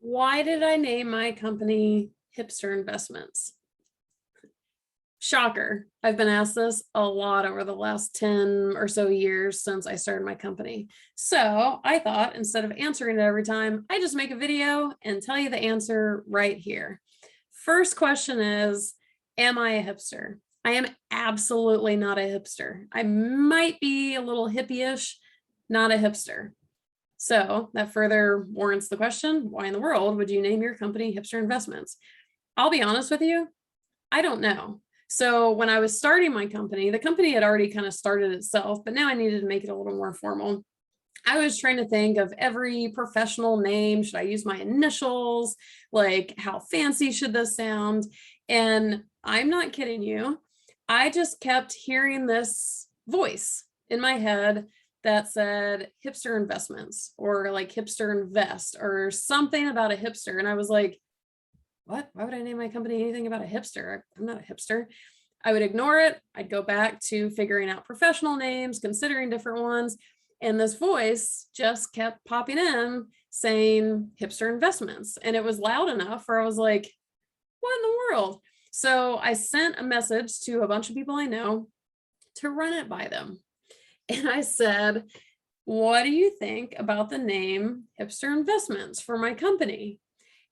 Why did I name my company Hipster Investments? Shocker. I've been asked this a lot over the last 10 or so years since I started my company. So I thought instead of answering it every time, I just make a video and tell you the answer right here. First question is, am I a hipster? I am absolutely not a hipster. I might be a little hippie-ish, not a hipster. So that further warrants the question, why in the world would you name your company Hipster Investments? I'll be honest with you, I don't know. So when I was starting my company, the company had already kind of started itself, but now I needed to make it a little more formal. I was trying to think of every professional name. Should I use my initials? Like, how fancy should this sound? And I'm not kidding you. I just kept hearing this voice in my head that said Hipster Investments or like Hipster Invest or something about a hipster. And I was like, what? Why would I name my company anything about a hipster? I'm not a hipster. I would ignore it. I'd go back to figuring out professional names, considering different ones. And this voice just kept popping in saying Hipster Investments. And it was loud enough where I was like, what in the world? So I sent a message to a bunch of people I know to run it by them. And I said, what do you think about the name Hipster Investments for my company?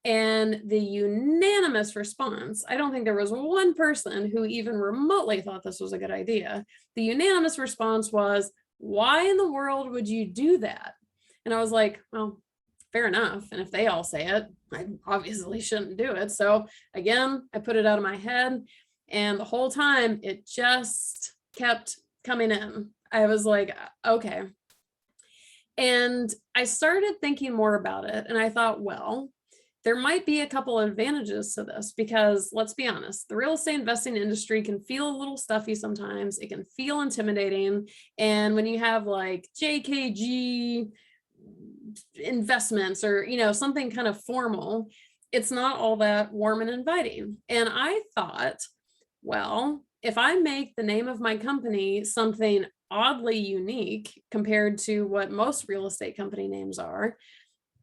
And the unanimous response, I don't think there was one person who even remotely thought this was a good idea. The unanimous response was, why in the world would you do that? And I was like, well, fair enough. And if they all say it, I obviously shouldn't do it. So again, I put it out of my head, and the whole time it just kept coming in. I was like, okay. And I started thinking more about it, and I thought, well, there might be a couple of advantages to this because let's be honest, the real estate investing industry can feel a little stuffy sometimes. It can feel intimidating. And when you have like JKG investments or, something kind of formal, it's not all that warm and inviting. And I thought, well, if I make the name of my company something oddly unique compared to what most real estate company names are,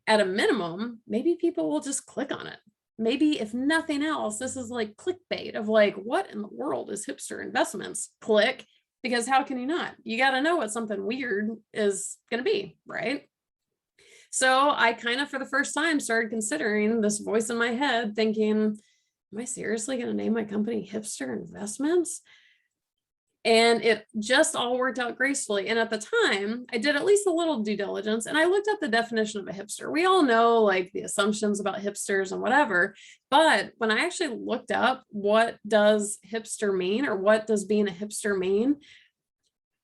at a minimum, maybe people will just click on it. Maybe if nothing else, this is like clickbait of like, what in the world is Hipster Investments? Click, because how can you not? You got to know what something weird is going to be, right? So I kind of, for the first time, started considering this voice in my head thinking, am I seriously going to name my company Hipster Investments? And it just all worked out gracefully. And at the time, I did at least a little due diligence and I looked up the definition of a hipster. We all know like the assumptions about hipsters and whatever. But when I actually looked up what does hipster mean or what does being a hipster mean,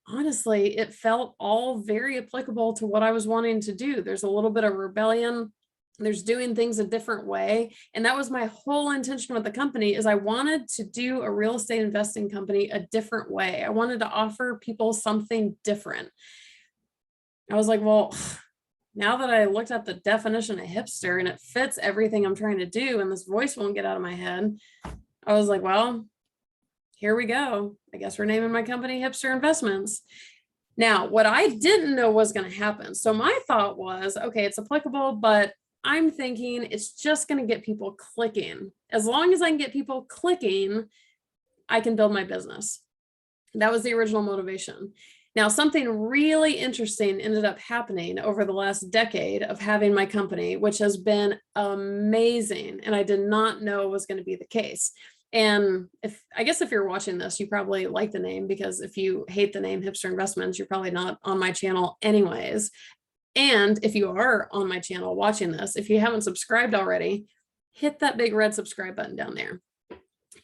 honestly, it felt all very applicable to what I was wanting to do. There's a little bit of rebellion. There's doing things a different way. And that was my whole intention with the company is I wanted to do a real estate investing company a different way. I wanted to offer people something different. I was like, well, now that I looked at the definition of hipster and it fits everything I'm trying to do and this voice won't get out of my head, I was like, well, here we go. I guess we're naming my company Hipster Investments. Now, what I didn't know was going to happen. So my thought was, okay, it's applicable, but I'm thinking it's just going to get people clicking. As long as I can get people clicking, I can build my business. That was the original motivation. Now, something really interesting ended up happening over the last decade of having my company, which has been amazing. And I did not know was going to be the case. And I guess if you're watching this, you probably like the name, because if you hate the name Hipster Investments, you're probably not on my channel anyways. And if you are on my channel watching this, if you haven't subscribed already, hit that big red subscribe button down there.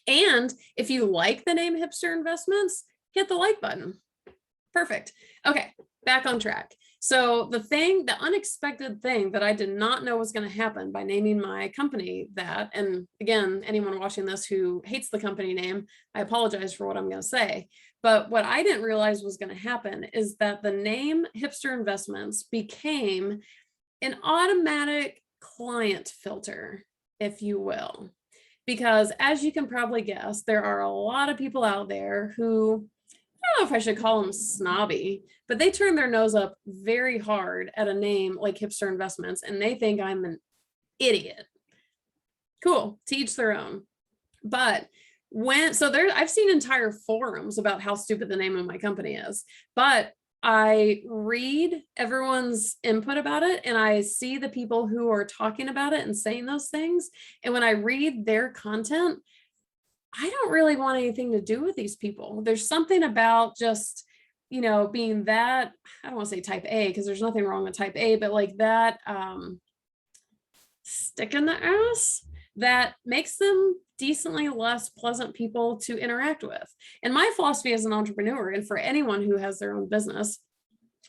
And if you like the name Hipster Investments, hit the like button. Perfect. Okay, back on track. So the unexpected thing that I did not know was going to happen by naming my company that, and again, anyone watching this who hates the company name, I apologize for what I'm going to say. But what I didn't realize was going to happen is that the name Hipster Investments became an automatic client filter, if you will. Because as you can probably guess, there are a lot of people out there who, I don't know if I should call them snobby, but they turn their nose up very hard at a name like Hipster Investments, and they think I'm an idiot. Cool, to each their own. But I've seen entire forums about how stupid the name of my company is, but I read everyone's input about it and I see the people who are talking about it and saying those things. And when I read their content, I don't really want anything to do with these people. There's something about just, being that, I don't want to say type A because there's nothing wrong with type A, but like that stick in the ass that makes them decently less pleasant people to interact with. And my philosophy as an entrepreneur, and for anyone who has their own business,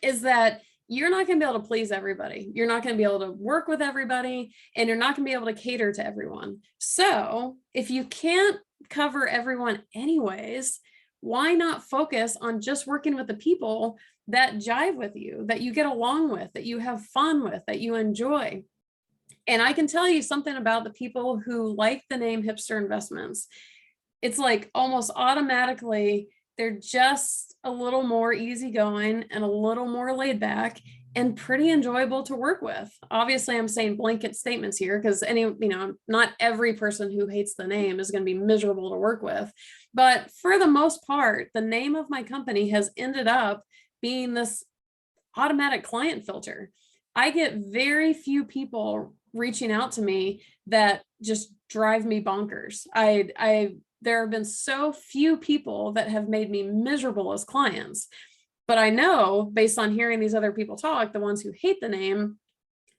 is that you're not going to be able to please everybody. You're not going to be able to work with everybody, and you're not going to be able to cater to everyone. So if you can't cover everyone anyways, why not focus on just working with the people that jive with you, that you get along with, that you have fun with, that you enjoy? And I can tell you something about the people who like the name Hipster Investments. It's like almost automatically, they're just a little more easygoing and a little more laid back and pretty enjoyable to work with. Obviously, I'm saying blanket statements here because not every person who hates the name is going to be miserable to work with. But for the most part, the name of my company has ended up being this automatic client filter. I get very few people reaching out to me that just drive me bonkers. There have been so few people that have made me miserable as clients, but I know based on hearing these other people talk, the ones who hate the name,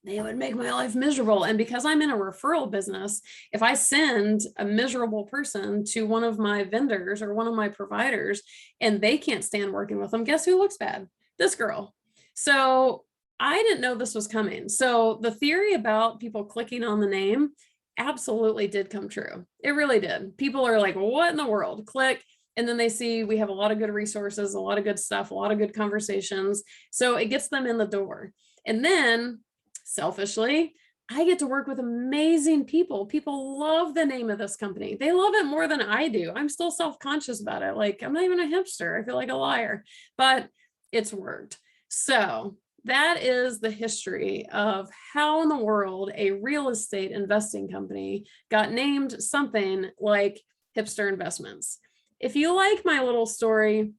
they would make my life miserable. And because I'm in a referral business, if I send a miserable person to one of my vendors or one of my providers and they can't stand working with them, guess who looks bad? This girl. So I didn't know this was coming. So the theory about people clicking on the name absolutely did come true. It really did. People are like, what in the world? Click. And then they see we have a lot of good resources, a lot of good stuff, a lot of good conversations. So it gets them in the door. And then selfishly, I get to work with amazing people. People love the name of this company. They love it more than I do. I'm still self-conscious about it. Like, I'm not even a hipster. I feel like a liar, but it's worked. So that is the history of how in the world a real estate investing company got named something like Hipster Investments. If you like my little story,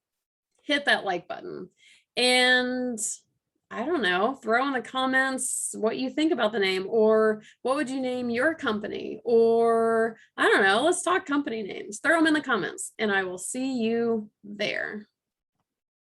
hit that like button. And I don't know, throw in the comments what you think about the name, or what would you name your company? Or I don't know, let's talk company names. Throw them in the comments and I will see you there.